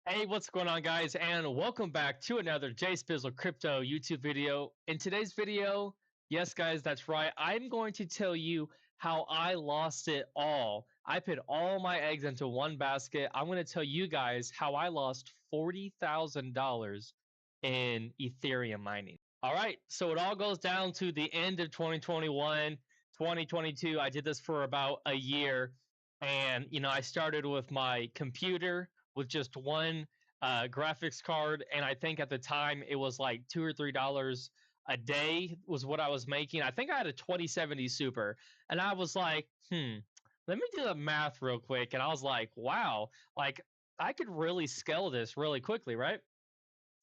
Hey, what's going on, guys? And welcome back to another JSpizzle crypto YouTube video. In today's video, yes, guys, that's right. I'm going to tell you how I lost it all. I put all my eggs into one basket. I'm going to tell you guys how I lost $40,000 in Ethereum mining. All right, so it all goes down to the end of 2021, 2022. I did this for about a year. And, I started with my computer with just one graphics card, and I think at the time it was like $2 or $3 a day was what I was making. I think I had a 2070 Super, and I was like, let me do the math real quick, and I was like, wow, like I could really scale this really quickly, right?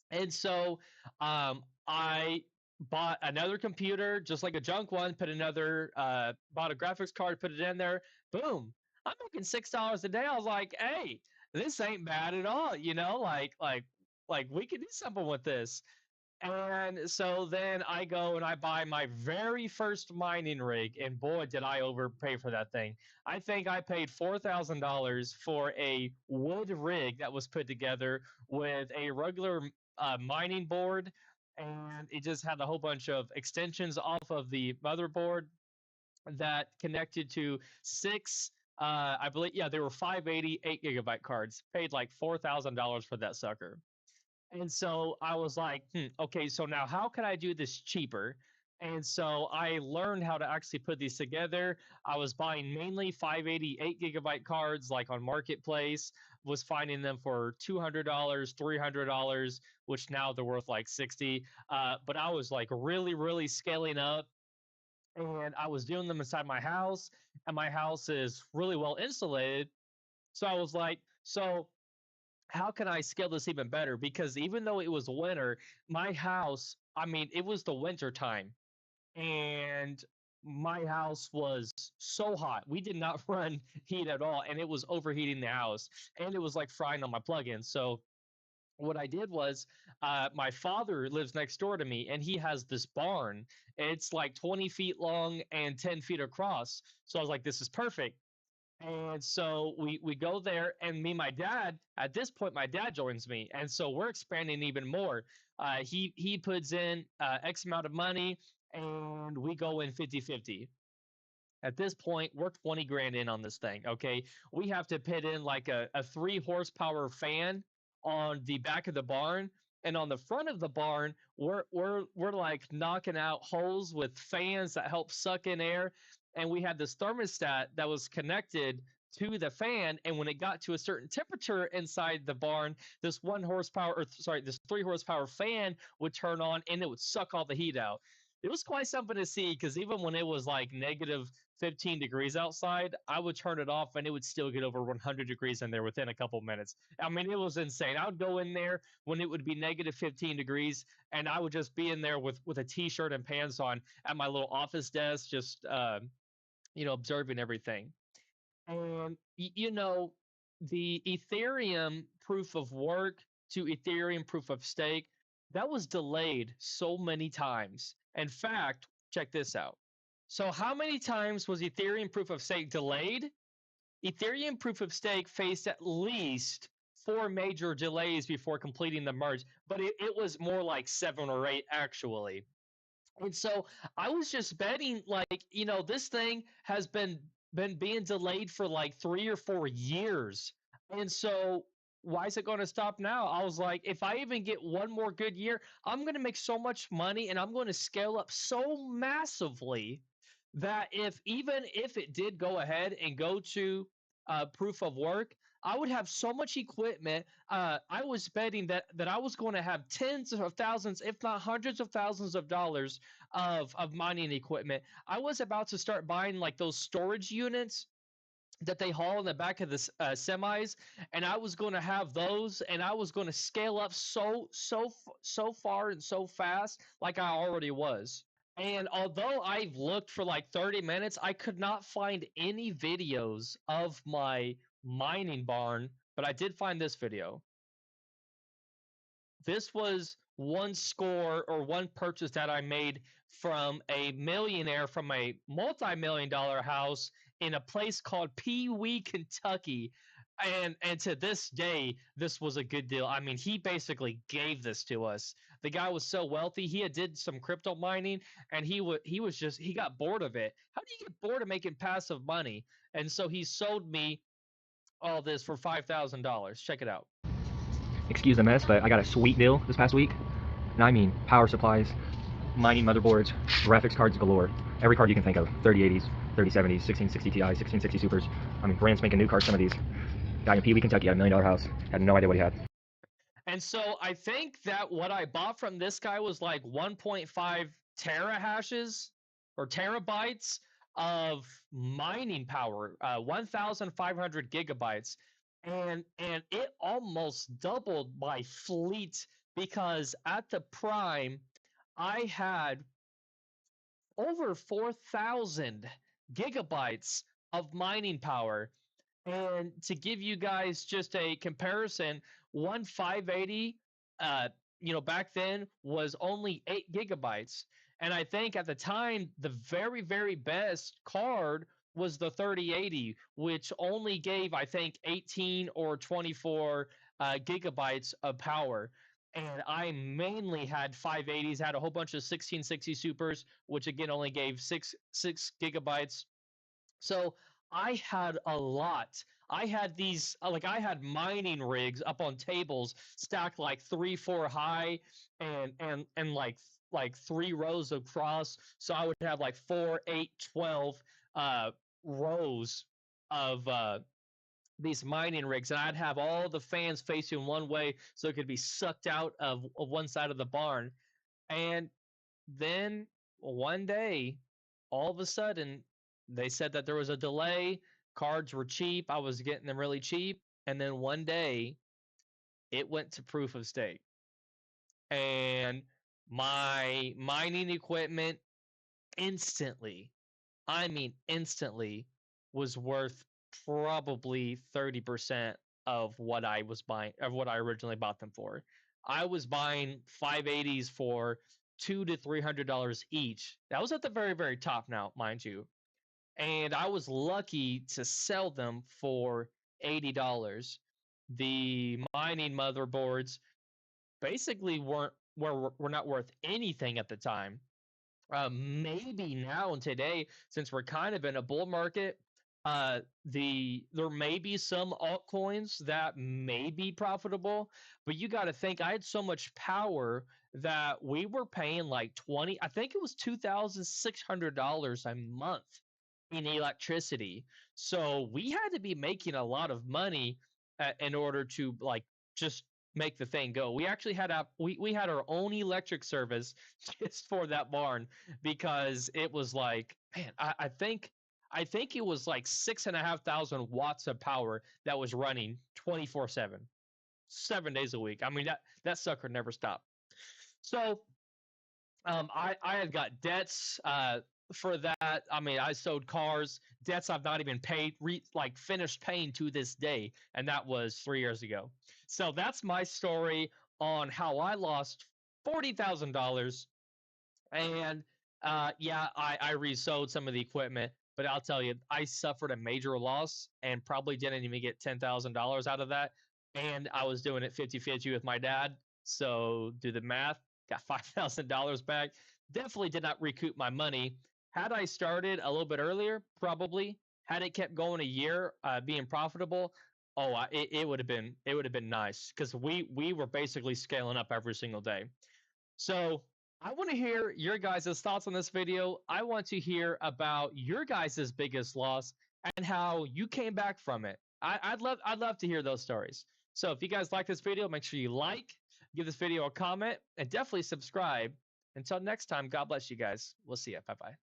And so I bought another computer, just like a junk one, bought a graphics card, put it in there. Boom. I'm making $6 a day. I was like, hey, this ain't bad at all, like we could do something with this. And so then I go and I buy my very first mining rig, and boy, did I overpay for that thing. I think I paid $4,000 for a wood rig that was put together with a regular mining board, and it just had a whole bunch of extensions off of the motherboard that connected to six. I believe, yeah, they were 580 8 GB cards. Paid like $4,000 for that sucker. And so I was like, okay, so now how can I do this cheaper? And so I learned how to actually put these together. I was buying mainly 580 8 GB cards, like on Marketplace, was finding them for $200, $300, which now they're worth like 60. But I was like really, really scaling up, and I was doing them inside my house, and my house is really well insulated. So I was like, so how can I scale this even better? Because even though it was winter, my house, I mean, it was the winter time, and my house was so hot. We did not run heat at all, and it was overheating the house, and it was like frying on my plugins. So what I did was, my father lives next door to me, and he has this barn. It's like 20 feet long and 10 feet across. So I was like, this is perfect. And so we go there, and me and my dad, at this point, my dad joins me, and so we're expanding even more. He puts in X amount of money, and we go in 50-50. At this point, we're 20 grand in on this thing. Okay, we have to put in like a 3 horsepower fan on the back of the barn, and on the front of the barn, we're like knocking out holes with fans that help suck in air, and we had this thermostat that was connected to the fan, and when it got to a certain temperature inside the barn, this 1 horsepower, or sorry, this 3 horsepower fan would turn on, and it would suck all the heat out. It was quite something to see, because even when it was like negative 15 degrees outside, I would turn it off and it would still get over 100 degrees in there within a couple minutes. I mean, it was insane. I would go in there when it would be negative 15 degrees, and I would just be in there with a t-shirt and pants on at my little office desk, just observing everything. And the Ethereum proof of work to Ethereum proof of stake, that was delayed so many times. In fact, check this out. So how many times was Ethereum proof of stake delayed? Ethereum proof of stake faced at least 4 major delays before completing the merge, but it was more like 7 or 8 actually. And so I was just betting, like, this thing has been being delayed for like 3 or 4 years. And so why is it going to stop now? I was like, if I even get one more good year, I'm going to make so much money, and I'm going to scale up so massively that even if it did go ahead and go to proof of work, I would have so much equipment. I was betting that I was going to have tens of thousands, if not hundreds of thousands of dollars of mining equipment. I was about to start buying like those storage units that they haul in the back of the semis, and I was going to have those, and I was going to scale up so far and so fast, like I already was. And although I've looked for like 30 minutes, I could not find any videos of my mining barn, but I did find this video. This was one score or one purchase that I made from a millionaire from a multi-million-dollar house in a place called Pee Wee, Kentucky. And to this day, this was a good deal. I mean, he basically gave this to us. The guy was so wealthy. He had did some crypto mining, and he got bored of it. How do you get bored of making passive money? And so he sold me all this for $5,000. Check it out. Excuse the mess, but I got a sweet deal this past week. And I mean power supplies, mining motherboards, graphics cards galore. Every card you can think of. 3080s, 3070s, 1660 Ti, 1660 Supers. I mean, brand spanking new cards, some of these. Guy in Pee Wee, Kentucky had $1 million house. Had no idea what he had. And so I think that what I bought from this guy was like 1.5 terahashes or terabytes of mining power, 1,500 gigabytes, and it almost doubled my fleet because at the prime I had over 4,000 gigabytes of mining power. And to give you guys just a comparison, one 580, back then was only 8 gigabytes. And I think at the time, the very, very best card was the 3080, which only gave, I think, 18 or 24 gigabytes of power. And I mainly had 580s, had a whole bunch of 1660 supers, which again only gave six gigabytes. So I had a lot. I had these I had mining rigs up on tables stacked like 3-4 high and like 3 rows across. So I would have like 4, 8, 12 rows of these mining rigs, and I'd have all the fans facing one way so it could be sucked out of one side of the barn. And then one day, all of a sudden, they said that there was a delay. Cards were cheap. I was getting them really cheap. And then one day, it went to proof of stake. And my mining equipment instantly, I mean, instantly, was worth probably 30% of what I was buying, of what I originally bought them for. I was buying 580s for $200 to $300 each. That was at the very, very top now, mind you. And I was lucky to sell them for $80. The mining motherboards basically were not worth anything at the time. Maybe now and today, since we're kind of in a bull market, there may be some altcoins that may be profitable, but you got to think I had so much power that we were paying like I think it was $2,600 a month in electricity. So we had to be making a lot of money in order to like just make the thing go. We actually had we had our own electric service just for that barn because it was like, man, I think it was like 6,500 watts of power that was running 24/7, 7 days a week. I mean that sucker never stopped. So I had got debts for that. I mean, I sold cars, debts I've not even paid, finished paying to this day, and that was 3 years ago. So that's my story on how I lost $40,000. And yeah, I resold some of the equipment, but I'll tell you, I suffered a major loss and probably didn't even get $10,000 out of that. And I was doing it 50-50 with my dad. So do the math, got $5,000 back. Definitely did not recoup my money. Had I started a little bit earlier, probably. Had it kept going a year, being profitable, it would have been nice because we were basically scaling up every single day. So I want to hear your guys' thoughts on this video. I want to hear about your guys' biggest loss and how you came back from it. I'd love to hear those stories. So if you guys like this video, make sure you like, give this video a comment, and definitely subscribe. Until next time, God bless you guys. We'll see you. Bye bye.